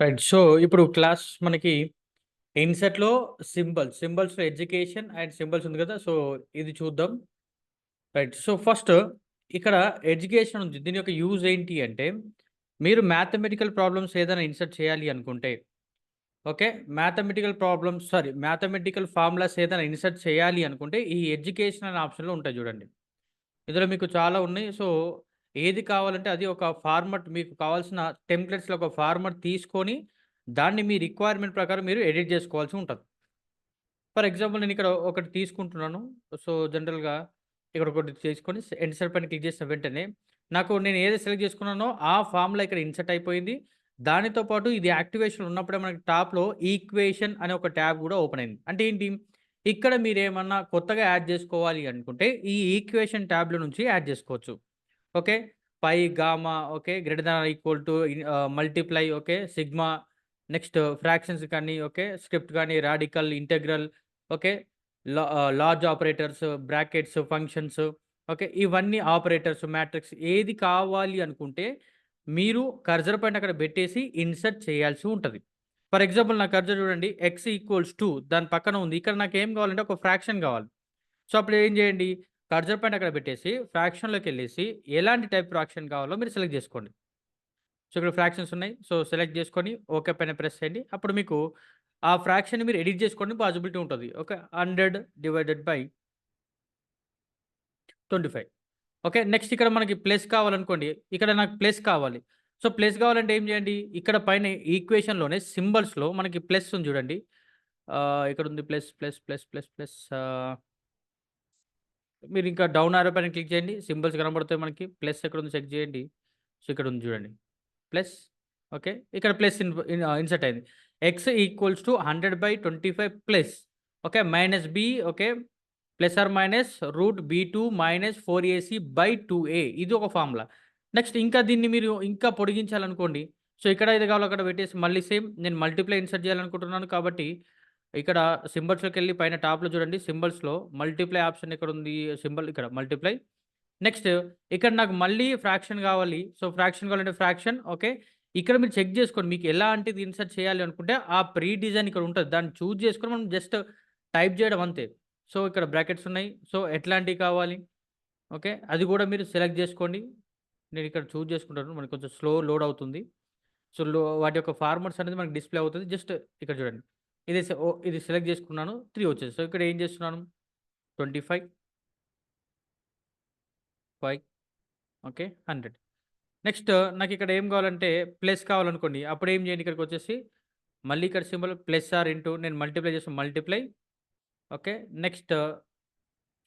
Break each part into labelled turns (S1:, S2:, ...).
S1: Right. So, ఇప్పుడు class మనకి ఇన్సెట్‌లో సింబల్స్‌లో education and symbols ఉంది కదా! సో, ఇది చూద్దాం. రైట్. సో, ఫస్ట్ ఇక్కడ ఎడ్యుకేషన్ ఉంది. దీని యొక్క యూజ్ ఏంటి అంటే, మీరు మ్యాథమెటికల్ ప్రాబ్లమ్స్ ఏదైనా ఇన్సర్ట్ చేయాలి అనుకుంటే, ఓకే. మ్యాథమెటికల్ ఫార్ములాస్ ఏదైనా ఇన్సర్ట్ చేయాలి అనుకుంటే, ఈ ఎడ్యుకేషన్ అనే ఆప్షన్‌లో ఉంటాయి చూడండి. ఇందులో మీకు చాలా ఉన్నాయి. సో, ఏది కావాలంటే అది ఒక ఫార్మాట్ మీకు కావాల్సిన టెంప్లేట్స్‌లో ఒక ఫార్మాట్ తీసుకొని, దాన్ని మీ రిక్వైర్మెంట్ ప్రకారం మీరు ఎడిట్ జేసుకోవాల్సి ఉంటది. ఫర్ ఎగ్జాంపుల్ నేనిక్కడ ఒకటి తీసుకుంటున్నాను. సో, జనరల్‌గా ఇక్కడ ఒకటి తీసుకొని ఇన్సర్ట్ పైన క్లిక్ చేసిన వెంటనే, నాకు నేను ఏది సెలెక్ట్ చేసుకున్నానో ఆ ఫార్ములా ఇక్కడ ఇన్సర్ట్ అయిపోయింది. దానితో పాటు ఇది యాక్టివేషన్ ఉన్నప్పుడే మనకి టాప్‌లో ఈక్వేషన్ అనే ఒక ట్యాబ్ గూడా ఓపెన్ అయింది. అంటే ఏంటి? ఇక్కడ మీరేమన్నా కొత్తగా యాడ్ జేసుకోవాలి అనుకుంటే, ఈ ఈక్వేషన్ ట్యాబ్‌లో నుంచి యాడ్ జేసుకోవచ్చు. Okay. Pi, gamma okay. Greater than or equal to multiply okay. Sigma next fractions కానీ ఓకే. స్క్రిప్ట్ గాని, radical, integral okay. Large operators, brackets, functions okay. ఇవన్నీ ఆపరేటర్స్, మ్యాట్రిక్స్ ఏది కావాలి అనుకుంటే మీరు కర్సర్ పైన అక్కడ పెట్టేసి ఇన్సర్ట్ చేయాల్సి ఉంటది. ఫర్ ఎగ్జాంపుల్ నా కర్సర్ చూడండి x = 2 దాని పక్కన ఉంది. ఇక్కడ నాకేం కావాలంటే ఒక ఫ్రాక్షన్ కావాలి. సో, అప్పుడు ఏం చేయండి కర్సర్ పైన అక్కడ పెట్టేసి ఫ్రాక్షన్‌లోకెళ్ళేసి ఎలాంటి టైప్ ఫ్రాక్షన్ కావాలో మీరు సెలెక్ట్ చేసుకోండి. సో, ఇక్కడ ఫ్రాక్షన్స్ ఉన్నాయి. సో, సెలెక్ట్ చేసుకొని ఓకే పైన ప్రెస్ చేయండి. అప్పుడు మీకు ఆ ఫ్రాక్షన్‌ని మీరు ఎడిట్ చేసుకోవడానికి పాసిబిలిటీ ఉంటది. ఓకే. 100/25 ఓకే. నెక్స్ట్ ఇక్కడ మనకి ప్లస్ కావాలనుకోండి. ఇక్కడ నాకు ప్లస్ కావాలి. సో, ప్లస్ కావాలంటే ఏం చేయండి? ఇక్కడ పైన ఈక్వేషన్‌లోనే సింబల్స్‌లో మనకి ప్లస్ ఉంది చూడండి. ఇక్కడుంది plus, plus, plus, plus, plus మీరింకా డౌన్ యారో పైన క్లిక్ చేయండి. సింబల్స్ కనబడతాయి మనకి. ప్లస్ ఎక్కడుందో చెక్ చేయండి. సో, ఇక్కడుంది చూడండి. Plus okay. ఇక్కడ ప్లస్ ఇన్సర్ట్ అయింది. x = 100/25 plus okay. Minus b okay. Plus or minus root b2 minus 4ac/2a ఇది ఒక ఫార్ములా. నెక్స్ట్ ఇంకా దీన్ని మీరు ఇంకా పొడిగించాలనుకోండి. సో, ఇక్కడ ఏది కావాలో అక్కడ పెట్టేసి మళ్ళీ సేమ్ నేను మల్టిప్లై ఇన్సర్ట్ చేయాలనుకుంటున్నాను కాబట్టి ఇక్కడ సింబల్స్‌లోకెళ్ళి పైన టాప్‌లో చూడండి సింబల్స్‌లో మల్టిప్లై ఆప్షన్ ఎక్కడుంది? సింబల్ ఇక్కడ మల్టిప్లై. నెక్స్ట్ ఇక్కడ నాకు మళ్ళీ ఫ్రాక్షన్ గావాలి. సో, ఫ్రాక్షన్ కావాలంటే ఫ్రాక్షన్ ఓకే. ఇక్కడ మీరు చెక్ జేసుకోండి. మీకు ఎలాంటిది ఇన్సర్ట్ చేయాలి అనుకుంటే ఆ ప్రీ డిజైన్ ఇక్కడ ఉంటది. దాన్ని చూజ్ చేసుకొని మనం జస్ట్ టైప్ జేయడం అంతే. సో, ఇక్కడ బ్రాకెట్స్ ఉన్నాయి. సో, ఎట్లాంటివి కావాలి? ఓకే. అది గూడా మీరు సెలెక్ట్ జేసుకోండి. నేనిక్కడ చూజ్ చేసుకుంటాను. మనకు కొంచెం స్లో లోడ్ అవుతుంది. సో, వాటి యొక్క ఫార్మాట్స్ అనేది మనకు డిస్‌ప్లే అవుతది. జస్ట్ ఇక్కడ చూడండి. ఇది సెలెక్ట్ చేసుకున్నాను. 3 వచ్చేది. సో, ఇక్కడ ఏం చేస్తున్నాను 25, 5 ఓకే. 100 నెక్స్ట్ నాకిక్కడ ఏం కావాలంటే ప్లస్ కావాలనుకోండి. అప్పుడేం చేయండి ఇక్కడికొచ్చేసి మళ్ళీ ఇక్కడ సింబల్ ప్లస్ ఆర్ ఇంటూ నేను మల్టిప్లై చేస్తే మల్టిప్లై ఓకే. నెక్స్ట్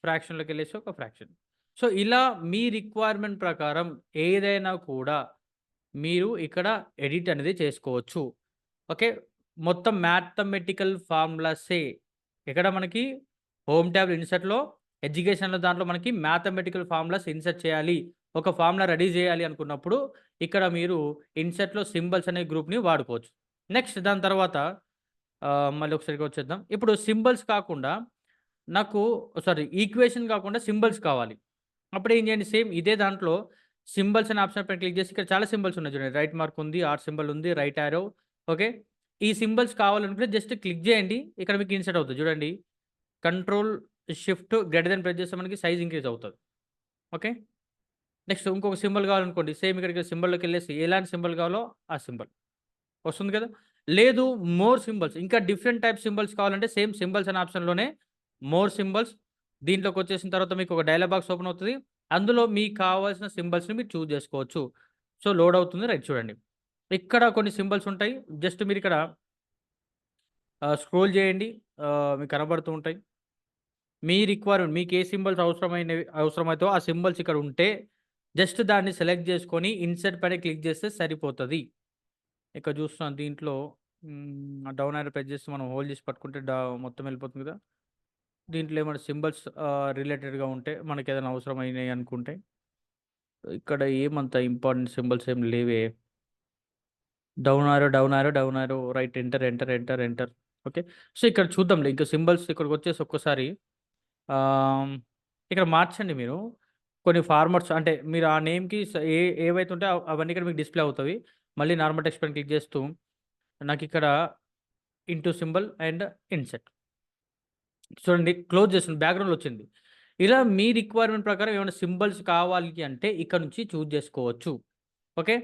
S1: ఫ్రాక్షన్‌లోకెళ్ళేసి ఒక ఫ్రాక్షన్. సో, ఇలా మీ రిక్వైర్మెంట్ ప్రకారం ఏదైనా కూడా మీరు ఇక్కడ ఎడిట్ అనేది చేసుకోవచ్చు. ఓకే. మొత్తం మ్యాథమెటికల్ ఫార్ములాసే. ఇక్కడ మనకి హోమ్ ట్యాబ్ ఇన్సర్ట్‌లో ఎడ్యుకేషన్‌లో దాంట్లో మనకి మ్యాథమెటికల్ ఫార్ములాస్ ఇన్సర్ట్ చేయాలి. ఒక ఫార్ములా రెడీ చేయాలి అనుకున్నప్పుడు ఇక్కడ మీరు ఇన్సర్ట్‌లో సింబల్స్ అనే గ్రూప్‌ని వాడుకోవచ్చు. నెక్స్ట్ దాని తర్వాత మళ్ళీ ఒకసారి వచ్చేద్దాం. ఇప్పుడు సింబల్స్ కాకుండా నాకు ఈక్వేషన్ కాకుండా సింబల్స్ కావాలి. అప్పుడేం చేయండి సేమ్ ఇదే దాంట్లో సింబల్స్ అనే ఆప్షన్ పైన క్లిక్ చేసి ఇక్కడ చాలా సింబల్స్ ఉన్నాయి చూడండి. రైట్ మార్క్ ఉంది, ఆర్ సింబల్ ఉంది, రైట్ యారో ఓకే. ఈ సింబల్స్ కావాలనుకుంటే జస్ట్ క్లిక్ చేయండి. ఇక్కడ మీకు ఇన్సర్ట్ అవుతది చూడండి. Control shift greater than press చేస్తే మనకి సైజ్ ఇంక్రీజ్ అవుతది. ఓకే. నెక్స్ట్ ఇంకొక సింబల్ కావాలనుకోండి. సేమ్ ఇక్కడికి సింబల్‌లోకెళ్ళేసి ఎలాంటి సింబల్ కావాలో ఆ సింబల్ వస్తుంది కదా! లేదు మోర్ సింబల్స్ ఇంకా డిఫరెంట్ టైప్ సింబల్స్ కావాలంటే సేమ్ సింబల్స్ అనే ఆప్షన్‌లోనే మోర్ సింబల్స్ దీంట్లోకొచ్చేసిన తర్వాత మీకు ఒక డైలాగ్ బాక్స్ ఓపెన్ అవుతది. అందులో మీకు కావాల్సిన సింబల్స్‌ని మీరు చూజ్ చేసుకోవచ్చు. సో, లోడ్ అవుతుంది. రైట్ చూడండి. ఇక్కడ కొన్ని సింబల్స్ ఉంటాయి. జస్ట్ మీరిక్కడ స్క్రోల్ చేయండి. మీకు కనబడుతూ ఉంటాయి. మీ రిక్వైర్మెంట్ మీకు ఏ సింబల్స్ అవసరమైతో ఆ సింబల్స్ ఇక్కడ ఉంటే జస్ట్ దాన్ని సెలెక్ట్ చేసుకొని ఇన్సర్ట్ పైన క్లిక్ చేస్తే సరిపోతది. ఇక్కడ చూస్తున్నాను దీంట్లో డౌన్ యారో ప్రెస్ చేసి మనం హోల్డ్ చేసి పట్టుకుంటే మొత్తం వెళ్ళిపోతుంది కదా! దీంట్లో ఏమైనా సింబల్స్ రిలేటెడ్‌గా ఉంటే మనకేదైనా అవసరమైనయి అనుకుంటే ఇక్కడ ఏమంత ఇంపార్టెంట్ సింబల్స్ ఏమి లేవే. Down arrow, down arrow, down arrow, right enter, enter, enter, enter. Okay. So, ఇక్కడ చూద్దాంలే ఇంకా సింబల్స్ ఇక్కడికొచ్చేసి ఒక్కసారి ఆహ్, ఇక్కడ మార్చండి మీరు. కొన్ని ఫార్మాట్స్ అంటే మీరు ఆ నేమ్‌కి ఏవైతే ఉంటాయో అవన్నీ ఇక్కడ మీకు డిస్‌ప్లే అవుతవి. మళ్ళీ నార్మల్ టెక్స్ట్ పైన క్లిక్ చేస్తూ నాకు ఇక్కడ ఇంటూ సింబల్ అండ్ ఇన్సెట్ చూడండి క్లోజ్ చేస్తుంది బ్యాక్గ్రౌండ్లో వచ్చింది. ఇలా మీ రిక్వైర్మెంట్ ప్రకారం ఏమైనా సింబల్స్ కావాలి అంటే ఇక్కడ నుంచి చూజ్ చేసుకోవచ్చు. ఓకే.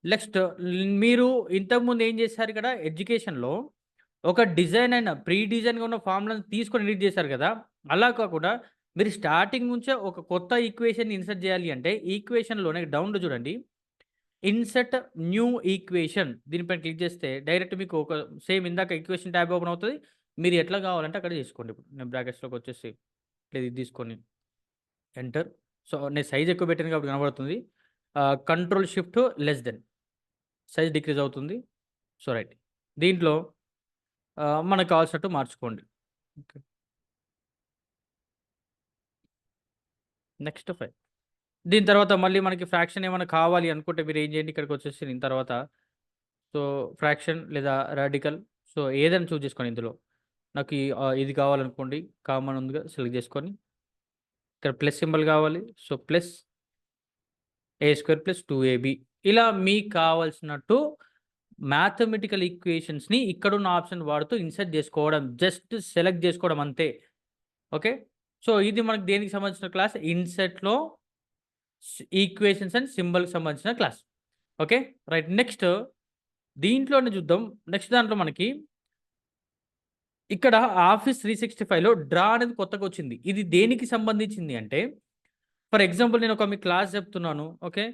S1: నెక్స్ట్ మీరు ఇంతకుముందు ఏం చేశారు ఇక్కడ ఎడ్యుకేషన్‌లో ఒక డిజైన్ అయిన ప్రీ డిజైన్‌గా ఉన్న ఫార్ములాని తీసుకొని ఎడిట్ చేశారు కదా! అలా కాకుండా మీరు స్టార్టింగ్ నుంచే ఒక కొత్త ఈక్వేషన్‌ని ఇన్సర్ట్ చేయాలి అంటే ఈక్వేషన్‌లోనే డౌన్‌లో చూడండి. ఇన్సర్ట్ న్యూ ఈక్వేషన్ దీనిపైన క్లిక్ చేస్తే డైరెక్ట్ మీకు ఒక సేమ్ ఇందాక ఈక్వేషన్ ట్యాబ్ ఓపెన్ అవుతది. మీరు ఎట్లా కావాలంటే అక్కడ చేసుకోండి. ఇప్పుడు నేను బ్రాకెట్స్‌లోకి వచ్చేసి లేదు ఇది తీసుకొని ఎంటర్. సో, నేను సైజ్ ఎక్కువ పెట్టాను కాబట్టి కనబడుతుంది. Control shift less than size decrease అవుతుంది. So, right. దీంట్లో మనకు కావాల్సినట్టు మార్చుకోండి. ఓకే. నెక్స్ట్ 5 దీని తర్వాత మళ్ళీ మనకి ఫ్రాక్షన్ ఏమైనా కావాలి అనుకుంటే మీరు ఏం చేయండి ఇక్కడికొచ్చేసి దీని తర్వాత సో, ఫ్రాక్షన్ లేదా రాడికల్ సో, ఏదైనా చూజ్ చేసుకోండి ఇందులో. నాకు ఇది కావాలనుకోండి. కామన్ ఉందిగా సెలెక్ట్ చేసుకొని ఇక్కడ ప్లస్ సింబల్ కావాలి. సో, ప్లస్ ఏ స్క్వేర్ ప్లస్ 2ab ఇలా మీకు కావాల్సినట్టు మ్యాథమెటికల్ ఈక్వేషన్స్‌ని ఇక్కడున్న ఆప్షన్ వాడుతూ ఇన్సర్ట్ చేసుకోవడం. జస్ట్ సెలెక్ట్ చేసుకోవడం అంతే. ఓకే. సో, ఇది మనకు దేనికి సంబంధించిన క్లాస్ ఇన్సర్ట్‌లో ఈక్వేషన్స్ అండ్ సింబల్‌కి సంబంధించిన క్లాస్. ఓకే. రైట్. నెక్స్ట్ దీంట్లోనే చూద్దాం. నెక్స్ట్ దాంట్లో మనకి ఇక్కడ ఆఫీస్ 365లో డ్రా అనేది కొత్తగొచ్చింది. ఇది దేనికి సంబంధించింది అంటే, ఫర్ ఎగ్జాంపుల్ నేను మీకు క్లాస్ చెప్తున్నాను. ఓకే.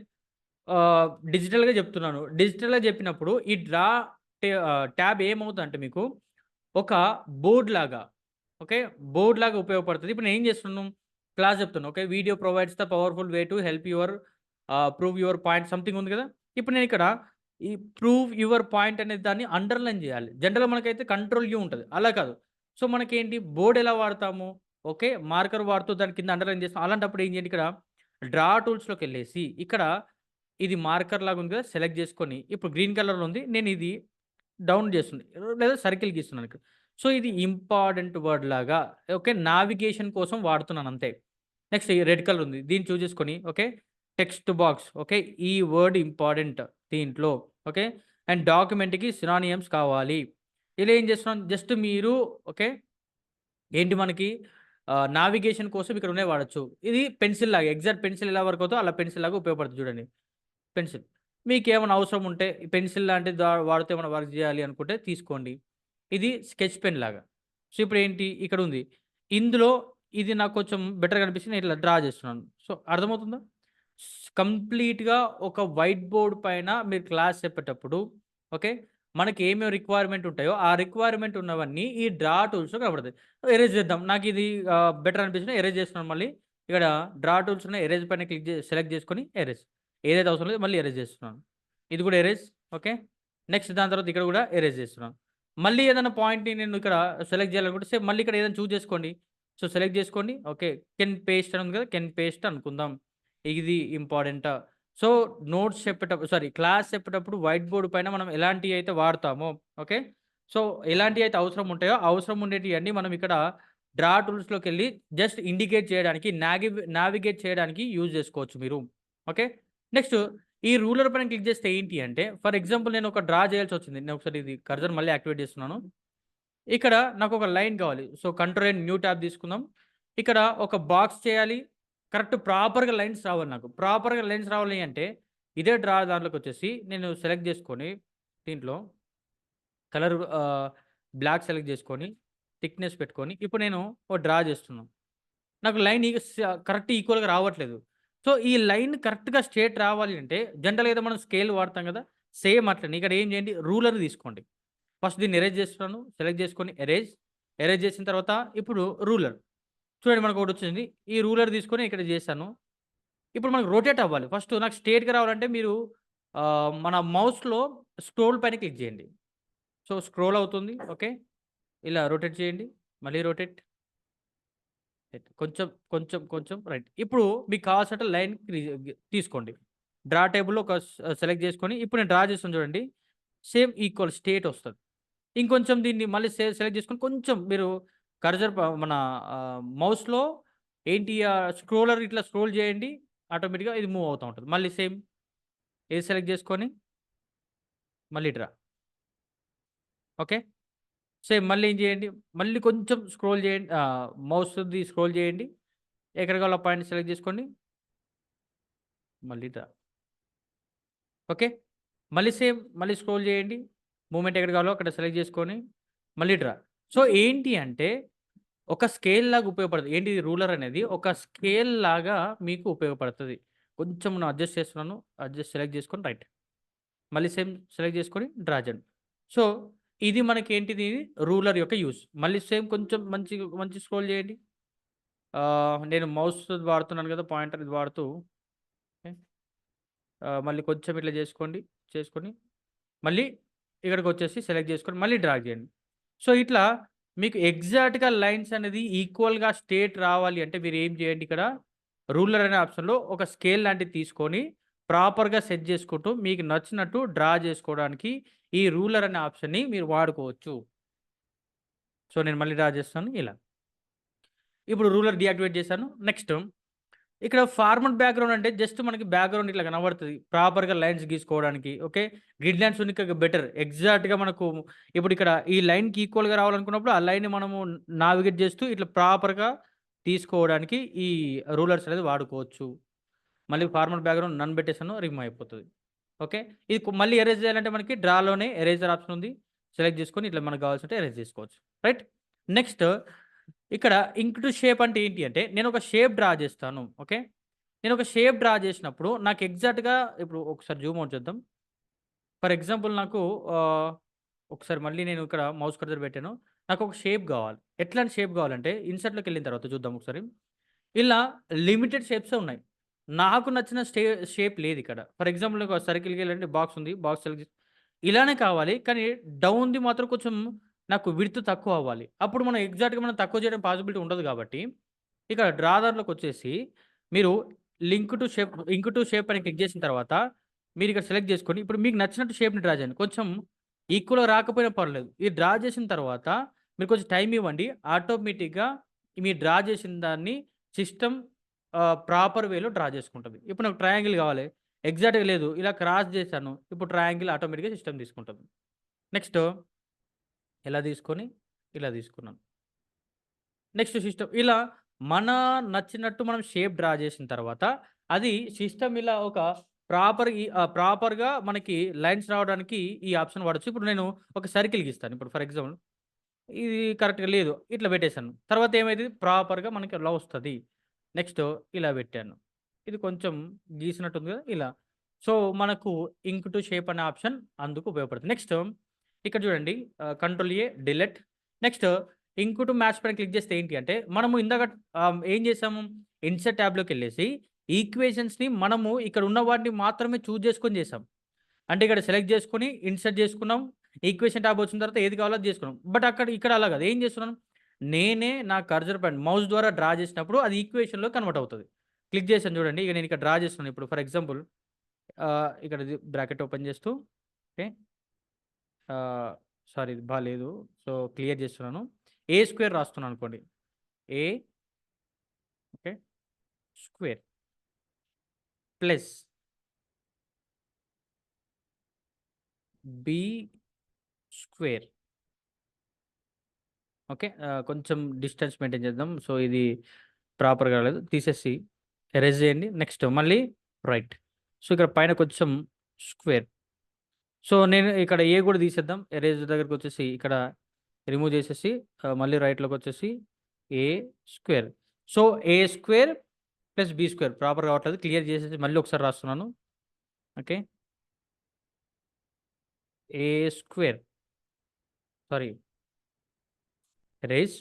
S1: డిజిటల్‌గా చెప్తున్నాను. డిజిటల్‌గా చెప్పినప్పుడు ఈ ట్యాబ్ ఏమవుతదంటే మీకు ఒక బోర్డ్‌లాగా ఓకే. బోర్డ్‌లాగా ఉపయోగపడుతది. ఇప్పుడు నేనేం చేస్తున్నాను, క్లాస్ చెప్తున్నా. Okay. Video provides the powerful way to help your prove your point something ఉంది కదా! ఇప్పుడు నేనిక్కడ ఈ ప్రూవ్ యువర్ పాయింట్ అనే దాన్ని అండర్‌లైన్ చేయాలి. జనరల్‌గా మనకైతే కంట్రోల్ యూ ఉంటది. అలా కాదు. సో, మనకేంటి బోర్డ్ ఎలా వాడతాము? ఓకే. మార్కర్ వాడుతూ దాని కింద అండర్‌లైన్ చేస్తాం. అలాంటప్పుడు ఏం చేయండి ఇక్కడ డ్రా టూల్స్‌లోకెళ్ళేసి ఇక్కడ ఇది మార్కర్ లాగా ఉంది కదా! సెలెక్ట్ చేసుకొని ఇప్పుడు గ్రీన్ కలర్‌లో ఉంది. నేను ఇది డౌన్ చేస్తుంది. లేదా సర్కిల్ గీస్తున్నాను ఇక్కడ. సో, ఇది ఇంపార్టెంట్ వర్డ్ లాగా ఓకే. నావిగేషన్ కోసం వాడుతున్నాను అంతే. నెక్స్ట్ ఈ రెడ్ కలర్ ఉంది. దీన్ని చూజ్ చేసుకొని ఓకే. Text box okay. ఈ వర్డ్ ఇంపార్టెంట్ దీంట్లో ఓకే. అండ్ డాక్యుమెంట్‌కి సినానియమ్స్ కావాలి. ఇలా ఏం చేస్తున్నాను జస్ట్ మీరు ఓకే. ఏంటి మనకి నావిగేషన్ కోసం ఇక్కడ ఉన్నయి వాడొచ్చు. ఇది పెన్సిల్ లాగా ఎగ్జాక్ట్ పెన్సిల్ ఎలా వర్క్ అవుతదో అలా పెన్సిల్ లాగా ఉపయోగపడుతుంది చూడండి. పెన్సిల్. మీకేమైనా అవసరం ఉంటే పెన్సిల్ లాంటిది వాడితే ఏమైనా వర్క్ చేయాలి అనుకుంటే తీసుకోండి. ఇది స్కెచ్ పెన్ లాగా. సో, ఇప్పుడేంటి ఇక్కడుంది. ఇందులో ఇది నాకు కొంచెం బెటర్‌గా అనిపించి నేను ఇట్లా డ్రా చేస్తున్నాను. సో, అర్థమవుతుందా? కంప్లీట్‌గా ఒక వైట్ బోర్డ్ పైన మీరు క్లాస్ చెప్పేటప్పుడు ఓకే. మనకి ఏమేమి రిక్వైర్మెంట్ ఉంటాయో, ఆ రిక్వైర్మెంట్ ఉన్నవన్నీ ఈ డ్రా టూల్స్‌లో కనపడతాయి. ఎరేజ్ చేద్దాం. నాకిది బెటర్ అనిపించింది ఎరేజ్ చేస్తున్నాను మళ్ళీ. ఇక్కడ డ్రా టూల్స్ ఉన్నాయి. ఎరేజ్ పైన క్లిక్ సెలెక్ట్ చేసుకొని ఎరేజ్. ఏదైతే అవసరం లేదో మళ్ళీ ఎరేజ్ చేస్తున్నాను. ఇది కూడా ఎరేజ్ ఓకే. నెక్స్ట్ దాని తర్వాత ఇక్కడ కూడా ఎరేజ్ చేస్తున్నాను. మళ్ళీ ఏదైనా పాయింట్‌ని నేను ఇక్కడ సెలెక్ట్ చేయాలనుకుంటే సేమ్ మళ్ళీ ఇక్కడ ఏదైనా చూజ్ చేసుకోండి. సో, సెలెక్ట్ చేసుకోండి. ఓకే. కెన్ పేస్ట్ అని ఉంది కదా! కెన్ పేస్ట్ అనుకుందాం. ఇది ఇంపార్టెంటా. సో, నోట్స్ చెప్పేటప్పుడు సారీ క్లాస్ చెప్పేటప్పుడు వైట్ బోర్డ్ పైన మనం ఎలాంటియైతే వాడతామో ఓకే. సో, ఎలాంటియైతే అవసరం ఉంటాయో, అవసరం ఉండేటియన్నీ మనం ఇక్కడ డ్రా టూల్స్‌లోకెళ్ళి జస్ట్ ఇండికేట్ చేయడానికి నావిగేట్ చేయడానికి యూజ్ చేసుకోవచ్చు మీరు. ఓకే. నెక్స్ట్ ఈ రూలర్ పైన క్లిక్ చేస్తే ఏంటి అంటే, ఫర్ ఎగ్జాంపుల్ నేను ఒక డ్రా చేయాల్సొచ్చింది. నేను ఒకసారి ఇది కర్సర్ మళ్ళీ యాక్టివేట్ చేస్తున్నాను. ఇక్కడ నాకొక లైన్ కావాలి. So, control and new tab తీసుకుందాం. ఇక్కడ ఒక బాక్స్ చేయాలి. కరెక్ట్ ప్రాపర్‌గా లైన్స్ రావాలి నాకు. ప్రాపర్‌గా లైన్స్ రావాలి అంటే, ఇదే డ్రా దాంట్లోకొచ్చేసి నేను సెలెక్ట్ చేసుకొని, దీంట్లో కలర్ బ్లాక్ సెలెక్ట్ చేసుకొని, థిక్‌నెస్ పెట్టుకొని, ఇప్పుడు నేను ఒక డ్రా చేస్తున్నాను. నాకు లైన్ కరెక్ట్ ఈక్వల్‌గా రావట్లేదు. సో, ఈ లైన్ కరెక్ట్‌గా స్ట్రెయిట్ రావాలి అంటే, జనరల్‌గా అయితే మనం స్కేల్ వాడతాం కదా! సేమ్ అట్లనే ఇక్కడ ఏం చేయండి రూలర్ తీసుకోండి. ఫస్ట్ దీన్ని ఎరేజ్ చేస్తున్నాను. సెలెక్ట్ చేసుకొని ఎరేజ్. ఎరేజ్ చేసిన తర్వాత ఇప్పుడు రూలర్. చూడండి మనకొకటొచ్చింది. ఈ రూలర్ తీసుకొని ఇక్కడ చేశాను. ఇప్పుడు మనకు రొటేట్ అవ్వాలి. ఫస్ట్ నాకు స్ట్రెయిట్‌గా రావాలంటే మీరు మన మౌస్‌లో స్క్రోల్ పైన క్లిక్ చేయండి. సో, స్క్రోల్ అవుతుంది. ఓకే. ఇలా రొటేట్ చేయండి. మళ్ళీ రొటేట్. కొంచెం రైట్. ఇప్పుడు మీకు కావాల్సినట్టు లైన్ తీసుకోండి. డ్రా టేబుల్‌లో ఒక సెలెక్ట్ చేసుకొని ఇప్పుడు నేను డ్రా చేస్తున్నాను చూడండి. సేమ్ ఈక్వల్ స్ట్రెయిట్ వస్తది. ఇంకొంచెం దీన్ని మళ్ళీ సెలెక్ట్ చేసుకొని కొంచెం మీరు కర్సర్ మన మౌస్‌లో ఏంటి స్క్రోలర్ ఇట్లా స్క్రోల్ చేయండి. ఆటోమేటిక్‌గా ఇది మూవ్ అవుతా ఉంటది. మళ్ళీ సేమ్ ఇది సెలెక్ట్ చేసుకొని మళ్ళీ డ్రా. ఓకే. సేమ్ మళ్ళీ ఏం చేయండి, మళ్ళీ కొంచెం స్క్రోల్ చేయండి. మౌస్‌ది స్క్రోల్ చేయండి. ఎక్కడ కావాలో ఆ పాయింట్ సెలెక్ట్ చేసుకోండి. మళ్ళీ డ్రా. ఓకే. మళ్ళీ సేమ్ మళ్ళీ స్క్రోల్ చేయండి. మూవ్‌మెంట్ ఎక్కడ కావాలో అక్కడ సెలెక్ట్ చేసుకొని మళ్ళీ డ్రా. సో, ఏంటి అంటే ఒక స్కేల్ లాగా ఉపయోగపడతది. ఏంటి రూలర్ అనేది ఒక స్కేల్ లాగా మీకు ఉపయోగపడతది. కొంచెం నేను అడ్జస్ట్ చేస్తున్నాను. అడ్జస్ట్ సెలెక్ట్ చేసుకొని రైట్. మళ్ళీ సేమ్ సెలెక్ట్ చేసుకొని డ్రా చేయండి. సో, ఇది మనకేంటిది రూలర్ యొక్క యూజ్. మళ్ళీ సేమ్ కొంచెం మంచి స్క్రోల్ చేయండి. నేను మౌస్ వాడుతున్నాను కదా! పాయింటర్ ఇది వాడుతూ ఓకే. మళ్ళీ కొంచెం ఇట్లా చేసుకోండి. చేసుకొని మళ్ళీ ఇక్కడికొచ్చేసి సెలెక్ట్ చేసుకొని మళ్ళీ డ్రాగ్ చేయండి. సో, ఇట్లా మీకు ఎగ్జాక్ట్‌గా లైన్స్ అనేది ఈక్వల్‌గా స్ట్రెయిట్ రావాలి అంటే మీరేం చేయండి ఇక్కడ రూలర్ అనే ఆప్షన్‌లో ఒక స్కేల్ లాంటిది తీసుకొని ప్రాపర్‌గా సెట్ చేసుకుంటూ మీకు నచ్చినట్టు డ్రా చేసుకోవడానికి ఈ రూలర్ అనే ఆప్షన్‌ని మీరు వాడుకోవచ్చు. సో, నేను మళ్ళీ డ్రా చేస్తాను ఇలా. ఇప్పుడు రూలర్ డీయాక్టివేట్ చేశాను. నెక్స్ట్ ఇక్కడ ఫార్మల్ బ్యాక్‌గ్రౌండ్ అంటే జస్ట్ మనకి బ్యాక్‌గ్రౌండ్ ఇట్లా కనబడతది. ప్రాపర్‌గా లైన్స్ గీసుకోవడానికి. ఓకే. గ్రిడ్ లైన్స్ ఉన్నిక బెటర్. ఎగ్జాక్ట్‌గా మనకు ఇప్పుడు ఇక్కడ ఈ లైన్‌కి ఈక్వల్‌గా రావాలనుకున్నప్పుడు ఆ లైన్‌ని మనము నావిగేట్ చేస్తూ ఇట్లా ప్రాపర్‌గా తీసుకోవడానికి ఈ రూలర్స్ అనేది వాడుకోవచ్చు. మళ్ళీ ఫార్మల్ బ్యాక్‌గ్రౌండ్ నన్ పెట్టేసాను. రిమూవ్ అయిపోతది. ఓకే. ఇది మళ్ళీ ఎరేజ్ చేయాలంటే మనకి డ్రాలోనే ఎరేజర్ ఆప్షన్ ఉంది. సెలెక్ట్ చేసుకొని ఇట్లా మనకు కావాల్సుంటే ఎరేజ్ చేసుకోవచ్చు. రైట్. నెక్స్ట్ ఇక్కడ ఇంక్ టు షేప్ అంటే ఏంటి అంటే నేను ఒక షేప్ డ్రా చేస్తాను. ఓకే. నేను ఒక షేప్ డ్రా చేసినప్పుడు నాకు ఎగ్జాక్ట్‌గా ఇప్పుడు ఒకసారి జూమ్ ఔట్ చేద్దాం. ఫర్ ఎగ్జాంపుల్ నాకు ఆహ్, ఒకసారి మళ్ళీ నేను ఇక్కడ మౌస్ కర్సర్ పెట్టాను. నాకొక షేప్ గావాలి. ఎట్లాంటి షేప్ గావాలంటే ఇన్సర్ట్‌లోకెళ్ళిన తర్వాత చూద్దాం ఒకసారి. ఇలా లిమిటెడ్ షేప్సే ఉన్నాయి. నాకు నచ్చిన షేప్ లేదిక్కడ. ఫర్ ఎగ్జాంపుల్ ఒక సర్కిల్‌కెళ్ళండి బాక్స్ ఉంది. బాక్స్ సెలెక్ట్ ఇలానే కావాలి. కానీ డౌన్‌ది మాత్రం కొంచెం నాకు విడ్త్ తక్కువ అవ్వాలి. అప్పుడు మనం ఎగ్జాక్ట్‌గా మనం తక్కువ చేయడం పాసిబిలిటీ ఉండదు కాబట్టి, ఇక్కడ డ్రా దాంట్లోకొచ్చేసి మీరు లింక్ టు షేప్ అని క్లిక్ చేసిన తర్వాత, మీరిక్కడ సెలెక్ట్ చేసుకొని, ఇప్పుడు మీకు నచ్చినట్టు షేప్‌ని డ్రా చేయండి. కొంచెం ఈక్వల్‌గా రాకపోయినా పర్లేదు. ఇది డ్రా చేసిన తర్వాత, మీరు కొంచెం టైమ్ ఇవ్వండి. ఆటోమేటిక్‌గా మీరు డ్రా చేసిన దాన్ని సిస్టమ్ ప్రాపర్ వేలో డ్రా చేసుకుంటది. ఇప్పుడు నాకు ట్రయాంగిల్ కావాలి. ఎగ్జాక్ట్‌గా లేదు. ఇలా క్రాస్ చేశాను. ఇప్పుడు ట్రయాంగిల్ ఆటోమేటిక్‌గా సిస్టమ్ తీసుకుంటది. నెక్స్ట్ ఇలా తీసుకొని, ఇలా తీసుకున్నాను. నెక్స్ట్ సిస్టమ్ ఇలా మన నచ్చినట్టు మనం షేప్ డ్రా చేసిన తర్వాత, అది సిస్టమ్ ఇలా ఒక ప్రాపర్‌గా మనకి లైన్స్ రావడానికి ఈ ఆప్షన్ వాడొచ్చు. ఇప్పుడు నేను ఒక సర్కిల్ గీస్తాను. ఇప్పుడు ఫర్ ఎగ్జాంపుల్ ఇది కరెక్ట్‌గా లేదు. ఇట్లా పెట్టేసాను. తర్వాత ఏమైతది ప్రాపర్‌గా మనకి ఇలా వస్తది. నెక్స్ట్ ఇలా పెట్టాను. ఇది కొంచెం గీసినట్టుంది కదా! ఇలా. సో, మనకు ఇంక్ టు షేప్ అనే ఆప్షన్ అందుకు ఉపయోగపడుతుంది. నెక్స్ట్ ఇక్కడ చూడండి control A delete. Next ink to match పైన క్లిక్ చేస్తే ఏంటి అంటే, మనము ఇందాక ఏం చేసాము? ఇన్సర్ట్ ట్యాబ్‌లోకెళ్ళేసి ఈక్వేషన్స్‌ని మనము ఇక్కడ ఉన్న వాటిని మాత్రమే చూజ్ చేసుకొని చేసాం. అంటే ఇక్కడ సెలెక్ట్ చేసుకొని, ఇన్సర్ట్ చేసుకున్నాం. ఈక్వేషన్ టాబ్ వచ్చిన తర్వాత ఏది కావాలో అది చేసుకున్నాం. బట్ ఇక్కడ అలా కాదు. ఏం చేస్తున్నాను? నేనే నా కర్సర్ పాయింట్ మౌస్ ద్వారా డ్రా చేసినప్పుడు అది ఈక్వేషన్‌లో కన్వర్ట్ అవుతది. క్లిక్ చేశాను చూడండి. ఇక నేను ఇక్కడ డ్రా చేస్తున్నాను. ఇప్పుడు ఫర్ ఎగ్జాంపుల్ ఇక్కడ బ్రాకెట్ ఓపెన్ చేస్తూ ఓకే. ఆహ్, సారీ ఇది బాలేదు. సో, క్లియర్ చేస్తున్నాను. ఏ స్క్వేర్ రాస్తున్నాను అనుకోండి. A okay. Square plus B square okay. కొంచెం డిస్టెన్స్ మెయింటైన్ చేద్దాం. సో, ఇది ప్రాపర్‌గా రాలేదు. తీసేసి ఎరేజ్ చేయండి. నెక్స్ట్ మళ్ళీ రైట్. సో, ఇక్కడ పైన కొంచెం స్క్వేర్. సో, నేను ఇక్కడ ఏ కూడా తీసేద్దాం. ఎరేజ్ దగ్గరకొచ్చేసి ఇక్కడ రిమూవ్ చేసేసి మళ్ళీ రైట్‌లోకొచ్చేసి A square. So, A square plus B square proper రావట్లేదు. క్లియర్ చేసేసి మళ్ళీ ఒకసారి రాస్తున్నాను. ఓకే. ఏ స్క్వేర్ సారీ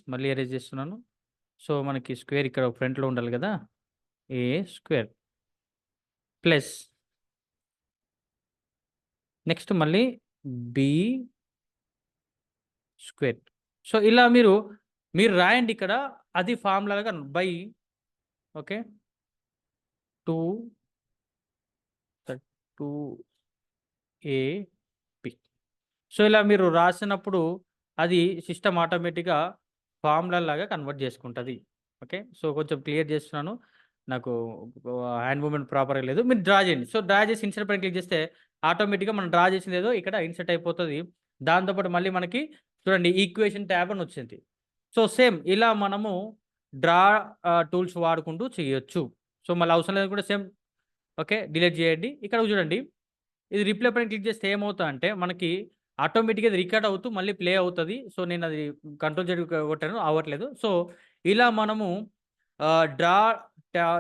S1: మళ్ళీ ఎరేజ్ చేస్తున్నాను. సో, మనకి స్క్వేర్ ఇక్కడ ఫ్రంట్‌లో ఉండాలి కదా! ఏ స్క్వేర్ ప్లస్ నెక్స్ట్ మళ్ళీ బి స్క్వేర్. సో, ఇలా మీరు రాయండి ఇక్కడ. అది ఫార్ములాగా బై ఓకే. 2 2ab. సో, ఇలా మీరు రాసినప్పుడు అది సిస్టమ్ ఆటోమేటిక్‌గా ఫార్ములాలాగా కన్వర్ట్ చేసుకుంటది. ఓకే. సో, కొంచెం క్లియర్ చేస్తున్నాను. నాకు హ్యాండ్ మూవ్‌మెంట్ ప్రాపర్‌గా లేదు. మీరు డ్రా చేయండి. సో, డ్రా చేసి ఇన్సర్ట్ పైన క్లిక్ చేస్తే ఆటోమేటిక్‌గా మనం డ్రా చేసిందేదో ఇక్కడ ఇన్సర్ట్ అయిపోతది. దాంతోపాటు మళ్ళీ మనకి చూడండి ఈక్వేషన్ ట్యాబ్ అని వచ్చింది. సో, సేమ్ ఇలా మనము డ్రా టూల్స్ వాడుకుంటూ చేయొచ్చు. సో, మళ్ళీ అవసరం లేదు కూడా సేమ్ ఓకే. డిలీట్ చేయండి. ఇక్కడ చూడండి ఇది రిప్లై పైన క్లిక్ చేస్తే ఏమవుతదంటే మనకి ఆటోమేటిక్‌గా ఇది రికార్డ్ అవుతూ మళ్ళీ ప్లే అవుతది. సో, నేనది కంట్రోల్ జెడ్ కొట్టాను అవ్వట్లేదు. సో, ఇలా మనము డ్రా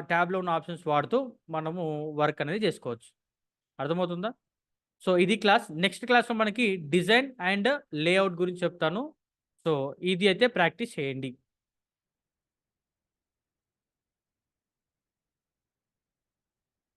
S1: ట్యాబ్‌లో ఉన్న ఆప్షన్స్ వాడుతూ మనము వర్క్ అనేది చేసుకోవచ్చు. అర్థమవుతుందా? సో, ఇది క్లాస్. నెక్స్ట్ క్లాస్‌లో మనకి డిజైన్ అండ్ లేఔట్ గురించి చెప్తాను. సో, ఇది అయితే ప్రాక్టీస్ చేయండి.